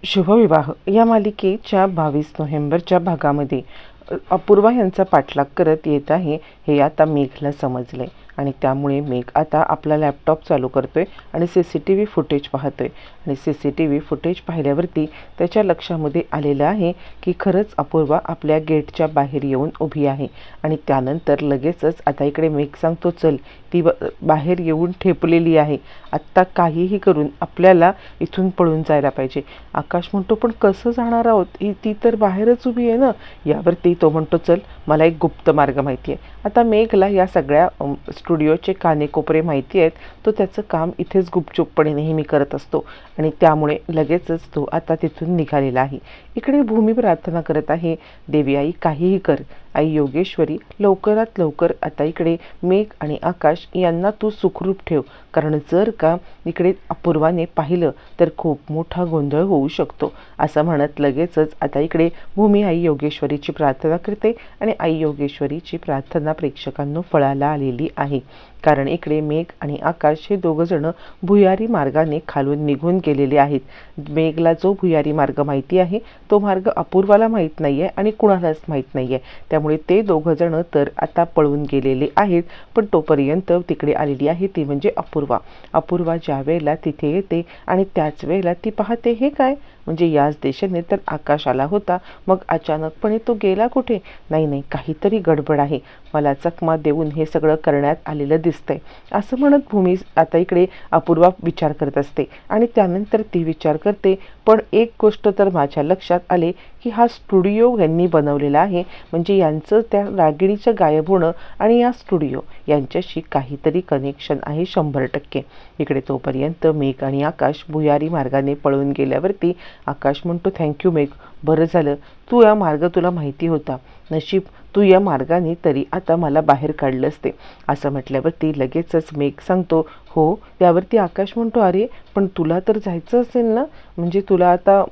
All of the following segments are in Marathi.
शुभविवाह या मालिकेच्या 22 नोव्हेंबरच्या भागामध्ये अपूर्वा यांचा पाठलाग करत येत आहे हे आता मेघला समजले आणि त्यामुळे मेघ आता आपला लॅपटॉप चालू करतोय आणि CCTV फुटेज पाहतोय आणि CCTV फुटेज पाहिल्यावरती त्याच्या लक्षामध्ये आलेलं आहे की खरंच अपूर्वा आपल्या गेटच्या बाहेर येऊन उभी आहे आणि त्यानंतर लगेचच आता इकडे मेघ सांगतो चल ती बाहेर येऊन ठेपलेली आहे, आत्ता काहीही करून आपल्याला इथून पळून जायला पाहिजे. आकाश म्हणतो पण कसं जाणार आहोत, ती तर बाहेरच उभी आहे ना. यावरती तो म्हणतो चल मला एक गुप्त मार्ग माहिती आहे. आता मेघला या सगळ्या स्टुडिओचे कानेकोपरे माहिती आहेत. तो त्याचं काम इथेच गुपचूपपणे नेहमी करत असतो आणि त्यामुळे लगेचच तो आता तिथून निघालेला आहे. इकडे भूमी प्रार्थना करत आहे, देवी आई काहीही कर, आई योगेश्वरी लवकरात लवकर आता इकडे मेघ आणि आकाश यांना तू सुखरूप ठेव, कारण जर का इकडे अपूर्वाने पाहिलं तर खूप मोठा गोंधळ होऊ शकतो. असं म्हणत लगेचच आता इकडे भूमी आई योगेश्वरीची प्रार्थना करते आणि आई योगेश्वरीची प्रार्थना प्रेक्षकांनो फळाला आलेली आहे. कारण इकडे मेघ आणि आकाश हे दोघं जण भुयारी मार्गाने खालून निघून गेलेले आहेत. मेघला जो भुयारी मार्ग माहिती आहे तो मार्ग अपूर्वाला माहीत नाहीये आणि कुणालाच माहीत नाहीये. त्यामुळे ते दोघं जण तर आता पळून गेलेले आहेत. पण तोपर्यंत तिकडे आलेली आहे ती म्हणजे अपूर्वा. अपूर्वा ज्या वेळेला तिथे येते आणि त्याच वेळेला ती पाहते हे काय, म्हणजे याच दिशेने तर आकाश आला होता, मग अचानकपणे तो गेला कुठे. नाही काहीतरी गडबड आहे, मला चकमा देऊन हे सगळं करण्यात आलेलं दिसतंय. असं म्हणत भूमी आता इकडे अपूर्वा विचार करत असते आणि त्यानंतर ती विचार करते पण एक गोष्ट तर माझ्या लक्षात आले की हा स्टुडिओ यांनी बनवलेला आहे, म्हणजे यांचं त्या रागिणीचं गायब होणं आणि या स्टुडिओ यांच्याशी काहीतरी कनेक्शन आहे 100%. इकडे तोपर्यंत मेघ आणि आकाश भुयारी मार्गाने पळून गेल्यावरती आकाश म्हणतो थँक्यू मेघ, बरं झालं तू या मार्ग तुला माहिती होता, नशीब तू या मार्गाने तरी आता मला बाहेर काढलं असते. असं म्हटल्यावरती लगेचच मेघ सांगतो हो. त्यावरती आकाश म्हणतो अरे पण तुला तर जायचं असेल ना, म्हणजे तुला आता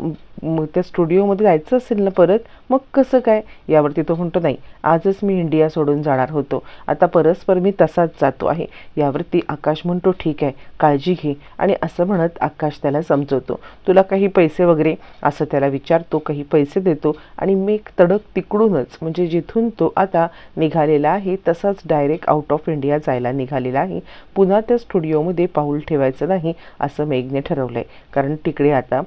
त्या स्टुडिओमध्ये जायचं असेल ना परत, मग कसं काय. यावरती तो म्हणतो नाही आजच मी इंडिया सोडून जाणार होतो, आता परस्पर मी तसाच जातो आहे. यावरती आकाश म्हणतो ठीक आहे काळजी घे, आणि असं म्हणत आकाश त्याला समजवतो तुला काही पैसे वगैरे असं त्याला विचारतो, काही पैसे देतो आणि मेघ तडक तिकडूनच म्हणजे जिथून तो आता निघालेला आहे तसाच डायरेक्ट आउट ऑफ इंडिया जायला निघालेला आहे. पुन्हा त्या स्टुडिओमध्ये पाऊल ठेवायचं नाही असं मेघने ठरवलंय, कारण तिकडे आता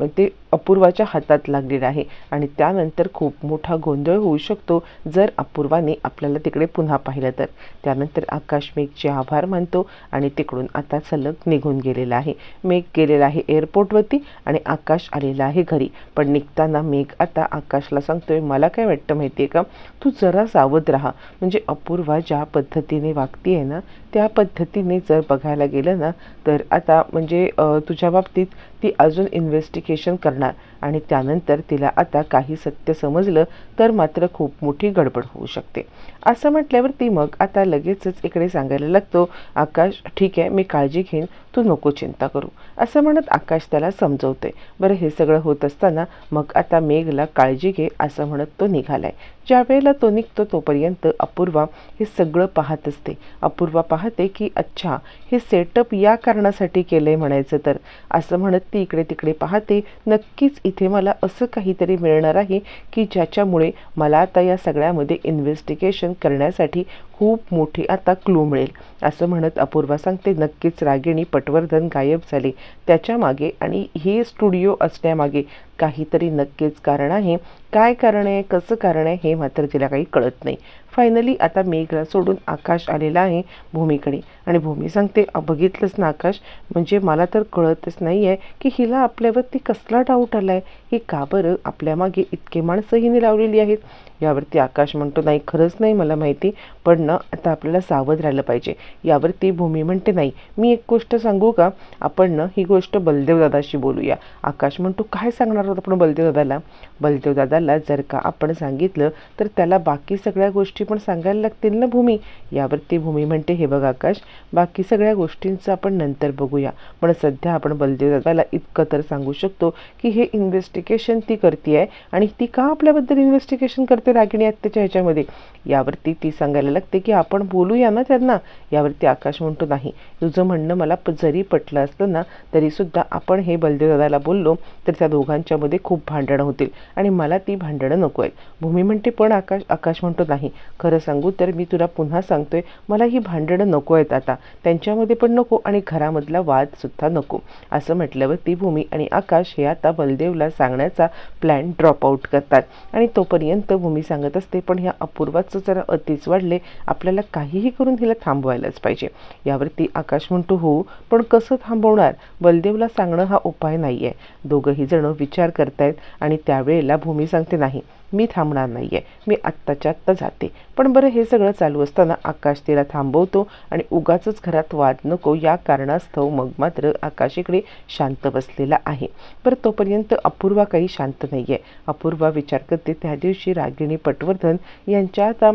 ते अपूर्वाच्या हातात लागलेला आहे आणि त्यानंतर खूप मोठा गोंधळ होऊ शकतो जर अपूर्वाने आपल्याला तिकडे पुन्हा पाहिलं तर. त्यानंतर आकाश मेघचे आभार मानतो आणि तिकडून आता सलग निघून गेलेला आहे. मेघ गेलेला आहे एअरपोर्टवरती आणि आकाश आलेला आहे घरी. पण निघताना मेघ आता आकाशला सांगतोय मला काय वाटतं माहिती आहे का, तू जरा सावध राहा, म्हणजे अपूर्वा ज्या पद्धतीने वागती आहे ना त्या पद्धतीने जर बघायला गेलं ना तर आता म्हणजे तुझ्या बाबतीत ती अजून इन्व्हेस्टिगेशन करणार आणि त्यानंतर तिला आता काही सत्य समजलं तर मात्र खूप मोठी गडबड होऊ शकते. असं म्हटल्यावरती मग आता लगेचच इकडे सांगायला लागतो आकाश ठीक आहे मी काळजी घेईन, तू नको चिंता करू. असं म्हणत आकाश त्याला समजवते. बरं हे सगळं होत असताना मग आता मेघला काळजी घे असं म्हणत तो निघालाय. ज्या वेळेला तो निघतो तोपर्यंत अपूर्वा हे सगळं पाहत असते. अपूर्वा पाहते की अच्छा हे सेटअप या कारणासाठी केलंय म्हणायचं तर. असं म्हणत ती इकडे तिकडे पाहते, नक्कीच इथे मला असं काहीतरी मिळणार आहे की ज्याच्यामुळे मला आता या सगळ्यामध्ये इन्व्हेस्टिगेशन करण्यासाठी खूप मोठी आता क्लू मिळेल. असं म्हणत अपूर्वा सांगते नक्कीच रागिणी पटवर्धन गायब झाले त्याच्या मागे आणि हे स्टुडिओ असण्यामागे काहीतरी नक्कीच कारण आहे. काय कारण आहे कसं कारण आहे हे मात्र तिला काही कळत नाही. फायनली आता मेघला सोडून आकाश आलेला आहे भूमीकडे आणि भूमी सांगते बघितलंच ना आकाश, म्हणजे मला तर कळतच नाही आहे की हिला आपल्यावरती कसला डाऊट आला आहे, ही का बरं आपल्या मागे इतके माणसं हिने लावलेली आहेत. यावरती आकाश म्हणतो नाही खरंच नाही मला माहिती, पण ना आता आपल्याला सावध राहिलं पाहिजे. यावरती भूमी म्हणते नाही मी एक गोष्ट सांगू का, आपण ना ही गोष्ट बलदेव दादाशी बोलूया. आकाश म्हणतो काय सांगणार आहोत आपण बलदेव दादाला. बलदेव दादाला जर का आपण सांगितलं तर त्याला बाकी सगळ्या गोष्टी पण सांगायला लागतील ना भूमी. यावरती भूमी म्हणते, हे बघ आकाश, बाकी सगळ्या गोष्टींचं आपण नंतर बघूया, पण सध्या आपण बलदेव दादाला इतकं तर सांगू शकतो की हे इन्व्हेस्टिगेशन ती करते आहे आणि ती का आपल्याबद्दल इन्व्हेस्टिगेशन करते रागिणी आत्याच्या ह्याच्यामध्ये. यावरती ती सांगायला लागते की आपण बोलूया ना त्यांना. यावरती आकाश म्हणतो, नाही, तुझं म्हणणं मला जरी पटलं असतं ना तरीसुद्धा आपण हे बलदेव दादाला बोललो तर त्या दोघांच्यामध्ये खूप भांडणं होतील आणि मला ती भांडणं नको आहेत. भूमी म्हणते, पण आकाश म्हणतो, नाही, खरं सांगू तर मी तुला पुन्हा सांगतोय, मला ही भांडणं नको आहेत आता, त्यांच्यामध्ये पण नको आणि घरामधला वादसुद्धा नको. असं म्हटल्यावर ती भूमी आणि आकाश हे आता बलदेवला सांगण्याचा प्लॅन ड्रॉप आउट करतात. आणि तोपर्यंत भूमी सांगत असते, पण ह्या अपूर्वाचं जरा अतिच वाढले, आपल्याला काहीही करून हिला थांबवायलाच पाहिजे. यावरती आकाश म्हणतो, हो, पण कसं थांबवणार? बलदेवला सांगणं हा उपाय नाही आहे. दोघंही जण विचार करतायत आणि त्यावेळेला भूमी सांगते, नाही, मी थांबणार नाही आहे, मी आत्ताच्या आत्ता जाते. पण बरं, हे सगळं चालू असताना आकाश तिला थांबवतो आणि उगाचच घरात वाद नको या कारणास्तव मग मात्र आकाश इकडे शांत बसलेला आहे. बरं, तोपर्यंत अपूर्वा काही शांत नाही आहे. अपूर्वा विचार करते, त्या दिवशी रागिणी पटवर्धन यांच्या आता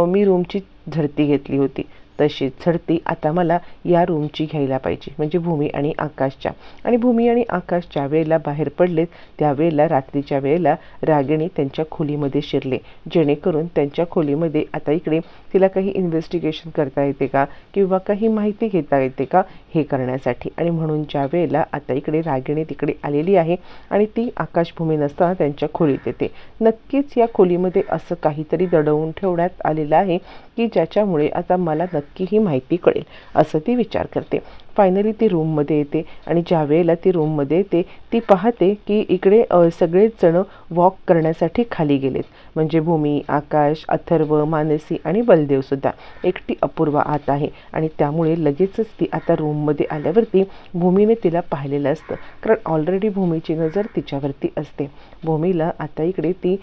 मी रूमची झडती घेतली होती, तशीच झडती आता मला या रूमची घ्यायला पाहिजे, म्हणजे भूमी आणि आकाशच्या. आणि भूमी आणि आकाश ज्या वेळेला बाहेर पडलेत त्यावेळेला रात्रीच्या वेळेला रागिणी त्यांच्या खोलीमध्ये शिरले, जेणेकरून त्यांच्या खोलीमध्ये आता इकडे तिला काही इन्व्हेस्टिगेशन करता येते का किंवा काही माहिती घेता येते का हे करण्यासाठी. आणि म्हणून ज्या वेळेला आता इकडे रागिणी तिकडे आलेली आहे आणि ती आकाश भूमी नसताना त्यांच्या खोलीत येते. नक्कीच या खोलीमध्ये असं काहीतरी दडवून ठेवण्यात आलेलं आहे की ज्याच्यामुळे आता मला नक्की ही माहिती कळेल, असं ती विचार करते. फायनली ती रूममध्ये येते आणि ज्या वेळेला ती रूममध्ये येते ती पाहते की इकडे सगळेच जण वॉक करण्यासाठी खाली गेलेत, म्हणजे भूमी, आकाश, अथर्व, मानसी आणि बलदेवसुद्धा. एकटी अपूर्वा आत आहे आणि त्यामुळे लगेचच ती आता रूममध्ये आल्यावरती भूमीने तिला पाहिलेलं असतं, कारण ऑलरेडी भूमीची नजर तिच्यावरती असते. भूमीला आता इकडे ती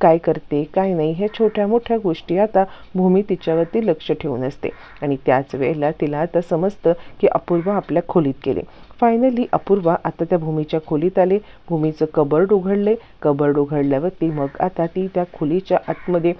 काय करते काय नाही ह्या छोट्या मोठ्या गोष्टी आता भूमी तिच्यावरती लक्ष ठेवून असते. आणि त्याच वेळेला तिला आता समजतं की अपूर्वा आपल्या खोलीत गेले. फायनली अपूर्वा आता त्या भूमीच्या खोलीत आले, भूमीचं कबर्ड उघडले. कबर्ड उघडल्यावरती मग आता ती त्या खोलीच्या आतमध्ये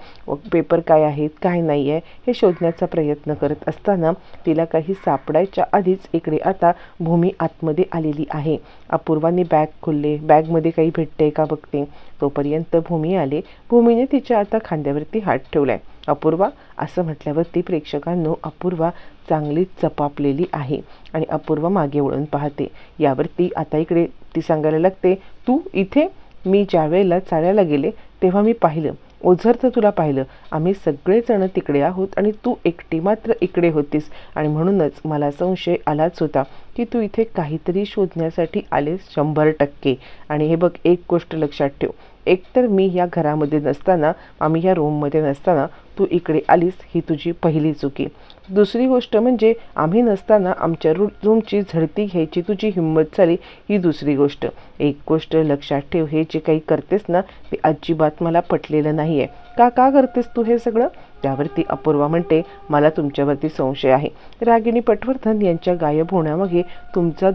पेपर काय आहेत काय नाही आहे हे शोधण्याचा प्रयत्न करत असताना तिला काही सापडायच्या आधीच इकडे आता भूमी आतमध्ये आलेली आहे. अपूर्वाने बॅग खोलले, बॅगमध्ये काही भेटते का बघते. तोपर्यंत भूमी आले. भूमीने तिच्या आता खांद्यावरती हात ठेवलाय. अपूर्वा असं म्हटल्यावरती प्रेक्षकांनो अपूर्वा चांगलीच चपापलेली आहे आणि अपूर्वा मागे वळून पाहते. यावरती आता इकडे ती सांगायला लागते, तू इथे? मी ज्या वेळेला चालायला गेले तेव्हा मी पाहिलं, ओझरतं तुला पाहिलं, आम्ही सगळेजण तिकडे आहोत आणि तू एकटी मात्र इकडे होतीस आणि म्हणूनच मला संशय आलाच होता की तू इथे काहीतरी शोधण्यासाठी आलेस 100%. आणि हे बघ, एक गोष्ट लक्षात ठेव, एकतर मी या घरामध्ये नसताना, आम्ही या रूममध्ये नसताना तू इकडे आलीस ही तुझी पहिली चुकी. दुसरी गोष्ट म्हणजे आम्ही नसताना आमच्या रूमची झडती घ्यायची तुझी हिंमत झाली ही दुसरी गोष्ट. एक गोष्ट लक्षात ठेव, हे जे काही करतेस ना ते अजिबात मला पटलेलं नाही आहे. का करतेस तू हे सगळं? त्यावरती अपूर्वा म्हणते, मला तुमच्यावरती संशय आहे. रागिणी पटवर्धन यांच्या गायब होण्यामागे तुमचा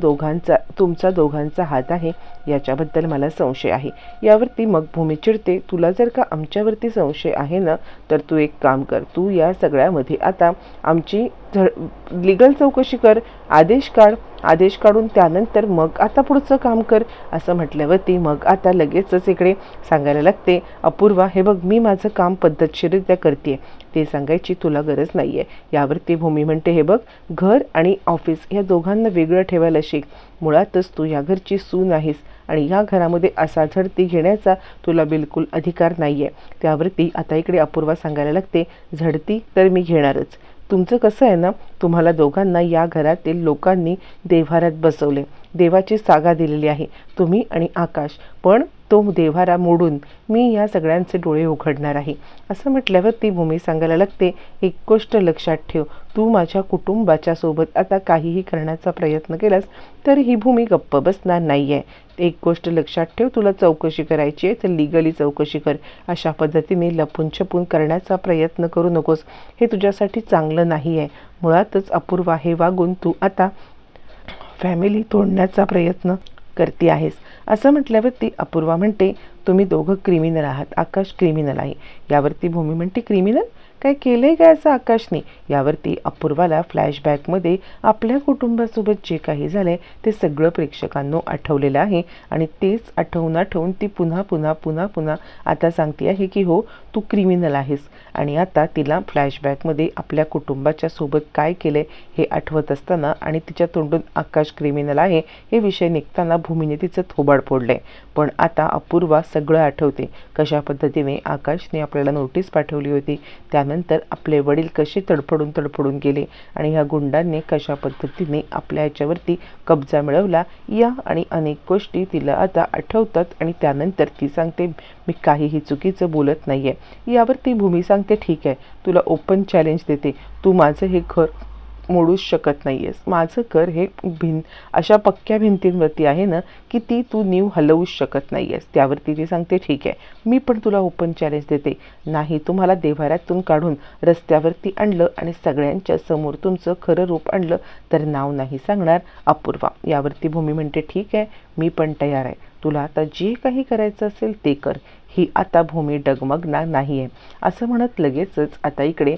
दोघांचा हात आहे याच्याबद्दल मला संशय आहे. यावरती मग भूमी चिडते, तुला जर का आमच्यावरती संशय आहे ना तर तू एक काम कर, तू या सगळ्यामध्ये आता आमची लिगल चौकशी कर, आदेश काढून त्यानंतर मग आता पुढचं काम कर. असं म्हटल्यावरती मग आता लगेचच इकडे सांगायला लागते, अपूर्वा हे बघ, मी माझं काम पद्धतशीररित्या करते, ते सांगायची तुला गरज नाही आहे. यावरती भूमी म्हणते, हे बघ, घर आणि ऑफिस या दोघांना वेगळं ठेवायला शिक. मुळातच तू या घरची सून आहेस आणि या घरामध्ये असा झडती घेण्याचा तुला बिलकुल अधिकार नाही आहे. त्यावरती आता इकडे अपूर्वा सांगायला लागते, झडती तर मी घेणारच. तुमचं कसं आहे ना, तुम्हाला दोघांना या घरातील लोकांनी देव्हाऱ्यात बसवले, देवाची जागा दिलेली आहे तुम्ही आणि आकाश, पण तो देव्हारा मोडून मी या सगळ्यांचे डोळे उघडणार आहे. असं म्हटल्यावर ती भूमी सांगायला लागते, एक गोष्ट लक्षात ठेव, तू माझ्या कुटुंबाच्या सोबत आता काहीही करण्याचा प्रयत्न केलास तर ही भूमी गप्प बसणार नाही आहे. एक गोष्ट लक्षात ठेव, तुला चौकशी करायची आहे तर लिगली चौकशी कर. अशा पद्धतीने लपून छपून करण्याचा प्रयत्न करू नकोस, हे तुझ्यासाठी चांगलं नाही आहे. मुळातच अपूर्वा हे वागून तू आता फॅमिली तोडण्याचा प्रयत्न करते आहेस. असं म्हटल्यावरती अपूर्वा म्हणते, तुम्ही दोघं क्रिमिनल आहात, आकाश क्रिमिनल आहे. यावरती भूमी म्हणते, क्रिमिनल काय केलंय काय असं आकाशने? यावरती अपूर्वाला फ्लॅशबॅकमध्ये आपल्या कुटुंबासोबत जे काही झालंय ते सगळं प्रेक्षकांनो आठवलेलं आहे आणि तेच आठवून ती पुन्हा पुन्हा पुन्हा पुन्हा आता सांगते आहे की हो तू क्रिमिनल आहेस. आणि आता तिला फ्लॅशबॅकमध्ये आपल्या कुटुंबाच्या सोबत काय केलंय हे आठवत असताना आणि तिच्या तोंडून आकाश क्रिमिनल आहे हे विषय निघताना भूमीने तिचं थोबाड फोडलंय. पण आता अपूर्वा सगळं आठवते, कशा पद्धतीने आकाशने आपल्याला नोटीस पाठवली होती, त्यानंतर आपले वडील कसे तडफडून गेले आणि ह्या गुंडांनी कशा पद्धतीने आपल्या ह्याच्यावरती कब्जा मिळवला, या आणि अनेक गोष्टी तिला आता आठवतात. आणि त्यानंतर ती सांगते मी काहीही चुकीचं बोलत नाहीये. यावरती भूमी सांगते ठीक आहे, तुला ओपन चॅलेंज देते, तू माझं हे घर मोडूच शकत नाहीयेस. माझं घर हे अशा पक्क्या भिंतींवरती आहे ना की ती तू नीव हलवूच शकत नाहीयेस. त्यावरती ती सांगते ठीक आहे, मी पण तुला ओपन चॅलेंज देते. नाही तुम्हाला देव्हाऱ्यातून काढून रस्त्यावरती आणलं आणि सगळ्यांच्या समोर तुमचं खरं रूप आणलं तर नाव नाही सांगणार अपूर्वा. यावरती भूमी म्हणते ठीक आहे, मी पण तयार आहे, तुला आता जे काही करायचं असेल ते कर. ही आता भूमी डगमगणार नाही आहे असं म्हणत लगेचच आता इकडे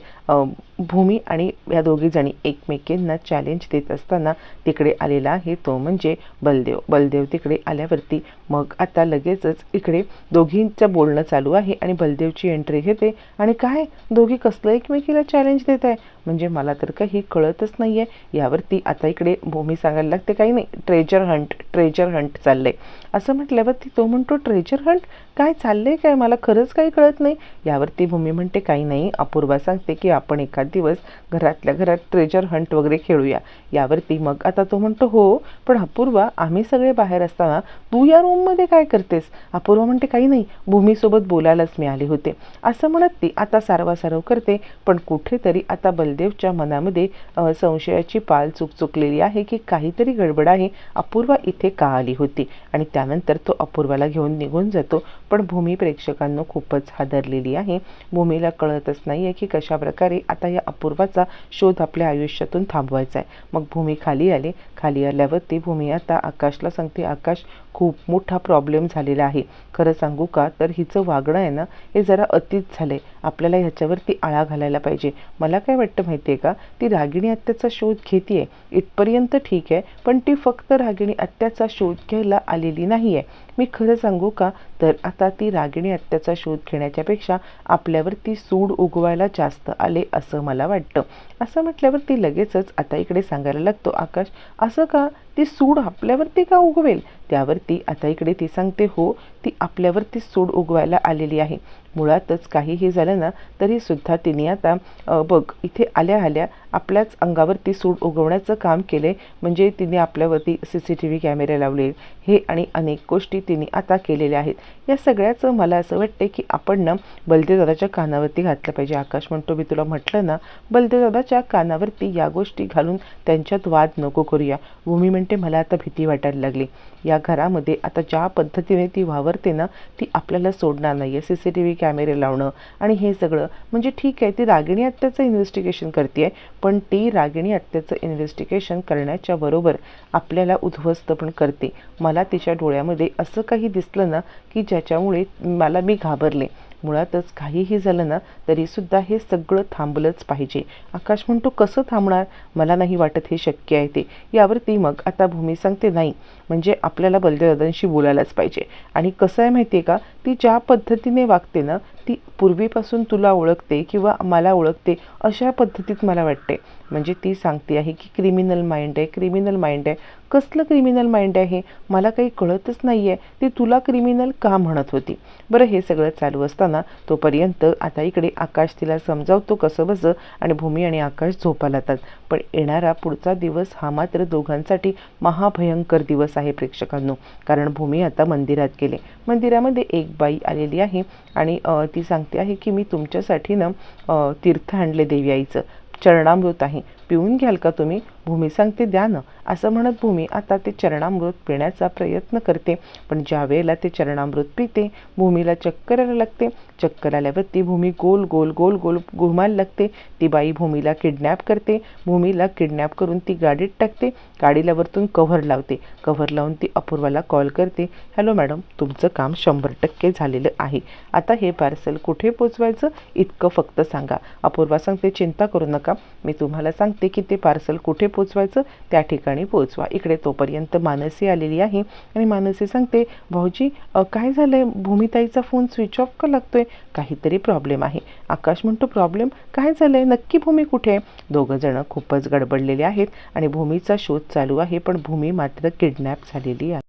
भूमी आणि या दोघी जणी एकमेकींना चॅलेंज देत असताना तिकडे आलेला आहे तो म्हणजे बलदेव. बलदेव तिकडे आल्यावरती मग आता लगेचच इकडे दोघींचं बोलणं चालू आहे आणि बलदेवची एंट्री घेते आणि काय दोघी कसलं एकमेकीला चॅलेंज देत आहे म्हणजे मला तर काही कळतच नाही आहे. यावरती आता इकडे भूमी सांगायला लागते काही नाही, ट्रेजर हंट चाललंय असं म्हटल्यावरती तो म्हणतो ट्रेजर हंट काय चाललंय काय, मला खरंच काही कळत नाही. यावरती भूमी म्हणते काही नाही. अपूर्वा सांगते की आपण एखाद दिवस घरातल्या घरात ट्रेजर हंट वगैरे खेळूया. यावरती मग आता तो म्हणतो हो पण अपूर्वा आम्ही सगळे बाहेर असताना तू या रूममध्ये काय करतेस? अपूर्वा म्हणते काही नाही, भूमीसोबत बोलायलाच मी आले होते असं म्हणत ती आता सारवासारव करते. पण कुठेतरी आता बलदेवच्या मनामध्ये संशयाची पाल चुकलेली आहे की काहीतरी गडबड आहे, अपूर्वा इथे का आली होती. आणि त्यानंतर तो अपूर्वाला घेऊन निघून जातो. पण भूमी प्रेक्षकांना खूपच हादरलेली आहे. भूमीला कळतच नाहीये की कशा प्रकारे आता या अपूर्वाचा शोध आपल्या आयुष्यातून थांबवायचा आहे. मग भूमी खाली आल्यावरती भूमी आता आकाशला सांगते आकाश खूप मोठा प्रॉब्लेम झालेला आहे. खरं सांगू का तर हिचं वागणं आहे ना हे जरा अतिच झालंय, आपल्याला ह्याच्यावरती आळा घालायला पाहिजे. मला काय वाटतं माहिती आहे का, ती रागिणी आत्याचा शोध घेतेय इथपर्यंत ठीक आहे, पण ती फक्त रागिणी आत्याचा शोध घ्यायला आलेली नाही आहे. मी खरं सांगू का तर आता ती रागिणी आत्याचा शोध घेण्याच्या पेक्षा आपल्यावरती सूड उगवायला जास्त आले असं मला वाटतं. असं म्हटल्यावरती लगेचच आता इकडे सांगायला लागतो आकाश असं का, ती सूड आपल्यावरती का उगवेल? त्यावरती आता इकडे ती सांगते हो ती आपल्यावरती सूड उगवायला आलेली आहे. मुळातच काहीही झालं ना तरी सुद्धा तिने आता बघ इथे आल्या आपल्याच अंगावरती सूड उगवण्याचं काम केले. म्हणजे तिने आपल्यावरती CCTV कॅमेरे लावले हे आणि अनेक गोष्टी तिने आता केलेल्या आहेत. या सगळ्याचं मला असं वाटते की आपण ना बलदेवदादाच्या कानावरती घातलं पाहिजे. आकाश म्हणतो मी तुला म्हटलं ना बलदेवदादाच्या कानावरती या गोष्टी घालून त्यांच्यात वाद नको करूया. भूमी म्हणते मला आता भीती वाटायला लागली. या घरामध्ये आता ज्या पद्धतीने ती वावरते ना ती आपल्याला सोडणार नाही आहे. CCTV कॅमेरे लावणं आणि हे सगळं म्हणजे ठीक आहे ती रागिणी हत्येचं इन्व्हेस्टिगेशन करते पण ती रागिणी हत्येचं इन्व्हेस्टिगेशन करण्याच्या बरोबर आपल्याला उद्ध्वस्त पण करते. मला तिच्या डोळ्यामध्ये असं काही दिसलं ना की ज्याच्यामुळे मी घाबरले. मुळातच काहीही झालं ना तरीसुद्धा हे सगळं थांबलंच पाहिजे. आकाश म्हणतो कसं थांबणार, मला नाही वाटत हे शक्य आहे ते. यावरती मग आता भूमी सांगते नाही म्हणजे आपल्याला बलदेवदादांशी बोलायलाच पाहिजे. आणि कसं आहे माहिती आहे का, ती ज्या पद्धतीने वागते ना ती पूर्वीपासून तुला ओळखते किंवा मला ओळखते अशा पद्धतीत मला वाटते. म्हणजे ती सांगते आहे की क्रिमिनल माइंड आहे. कसलं क्रिमिनल माइंड आहे मला काही कळतच नाही आहे. ती तुला क्रिमिनल का म्हणत होती? बरं हे सगळं चालू असताना तोपर्यंत आता इकडे आकाश तिला समजावतो कसं बसं आणि भूमी आणि आकाश झोपायला लागतात. पण येणारा पुढचा दिवस हा मात्र दोघांसाठी महाभयंकर दिवस आहे प्रेक्षकांनो. कारण भूमी आता मंदिरात गेले. मंदिरामध्ये एक बाई आलेली आहे आणि ती सांगते आहे की मी तुमच्यासाठी ना तीर्थ आणले देवी आईचं, चरणामृत आहे. पिऊन घ्याल का तुम्ही? भूमी सांगते द्या ना. असं म्हणत भूमी आता ते चरणामृत पिण्याचा प्रयत्न करते. पण ज्या वेळेला ते चरणामृत पिते भूमीला चक्कर यायला लागते. चक्कर आल्यावरती भूमी गोल गोल गोल गोल घुमायला लागते. ती बाई भूमीला किडनॅप करते. भूमीला किडनॅप करून ती गाडीत टाकते. गाडीला वरतून कव्हर लावते. कव्हर लावून ती अपूर्वाला कॉल करते. हॅलो मॅडम, तुमचं काम 100% झालेलं आहे. आता हे पार्सल कुठे पोचवायचं इतकं फक्त सांगा. अपूर्वा सांगते चिंता करू नका, मी तुम्हाला सांगते की ते पार्सल कुठे पोचवायचं त्या ठिकाणी पोचवा. इकडे तोपर्यंत मानसी आलेली आहे आणि मानसी सांगते भाऊजी काय झालंय? भूमिताईचा फोन स्विच ऑफ का लागतोय? काहीतरी प्रॉब्लेम आहे. आकाश म्हणतो प्रॉब्लेम काय झालंय? नक्की भूमी कुठे आहे? दोघं जण खूपच गडबडलेले आहेत आणि भूमीचा शोध चालू आहे. पण भूमी मात्र किडनॅप झालेली आहे.